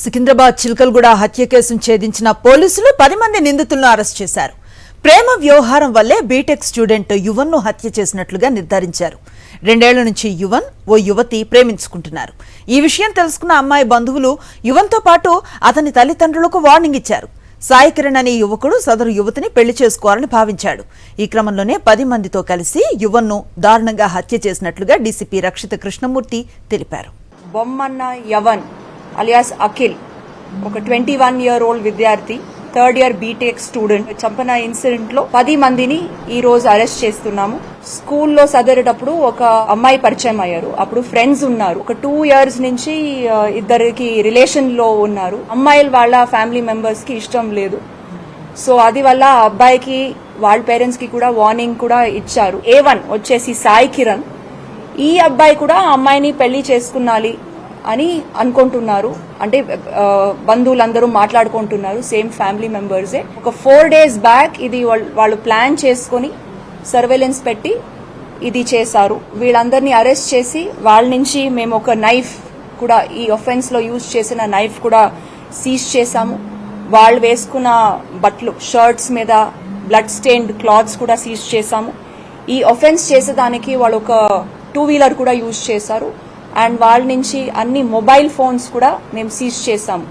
సికింద్రాబాద్ చిల్కల్గూడ హత్య కేసును ఛేదించిన పోలీసులు 10 మంది నిందితులను అరెస్ట్ చేశారు. ప్రేమ వ్యవహారం వల్లే బీటెక్ స్టూడెంట్ యువన్ను హత్య చేసినట్లుగా నిర్ధారించారు. 2 ఏళ్ల నుంచి యువన్ ఓ యువతి ప్రేమించుకుంటున్నారు. ఈ విషయం తెలుసుకున్న అమ్మాయి బంధువులు యువన్తో పాటు అతని తల్లిదండ్రులకు వార్నింగ్ ఇచ్చారు. సాయి కిరణ్ అనే యువకుడు సదరు యువతిని పెళ్లి చేసుకోవాలని భావించాడు. ఈ క్రమంలోనే 10 మందితో కలిసి యువన్ను దారుణంగా హత్య చేసినట్లుగా డీసీపీ రక్షిత కృష్ణమూర్తి తెలిపారు. బొమ్మన్న యవన్ అలియాస్ అఖిల్ ఒక 21-year-old విద్యార్థి, 3rd year బీటెక్ స్టూడెంట్ చంపన ఇన్సిడెంట్ లో 10 మందిని ఈ రోజు అరెస్ట్ చేస్తున్నాము. స్కూల్లో చదివేటప్పుడు ఒక అమ్మాయి పరిచయం అయ్యారు. అప్పుడు ఫ్రెండ్స్ ఉన్నారు. ఒక 2 years నుంచి ఇద్దరికి రిలేషన్ లో ఉన్నారు. అమ్మాయిలు వాళ్ళ ఫ్యామిలీ మెంబర్స్ కి ఇష్టం లేదు. సో అది వల్ల ఆ అబ్బాయికి వాళ్ళ పేరెంట్స్ కి కూడా వార్నింగ్ కూడా ఇచ్చారు. A1 వచ్చేసి సాయి కిరణ్, ఈ అబ్బాయి కూడా ఆ అమ్మాయిని పెళ్లి చేసుకున్నాలి అని అనుకుంటున్నారు. అంటే బంధువులందరూ మాట్లాడుకుంటున్నారు, సేమ్ ఫ్యామిలీ మెంబర్సే. ఒక 4 days బ్యాక్ ఇది వాళ్ళు ప్లాన్ చేసుకుని సర్వేలెన్స్ పెట్టి ఇది చేశారు. వీళ్ళందరినీ అరెస్ట్ చేసి వాళ్ళ నుంచి మేము ఒక నైఫ్ కూడా, ఈ ఒఫెన్స్ లో యూజ్ చేసిన నైఫ్ కూడా సీజ్ చేశాము. వాళ్ళు వేసుకున్న బట్టలు, షర్ట్స్ మీద బ్లడ్ స్టెయిన్డ్ క్లాత్స్ కూడా సీజ్ చేశాము. ఈ ఒఫెన్స్ చేసేదానికి వాళ్ళు ఒక 2-wheeler కూడా యూజ్ చేశారు. అండ్ వాళ్ళ నుంచి అన్ని మొబైల్ ఫోన్స్ కూడా మేము సీజ్ చేశాము.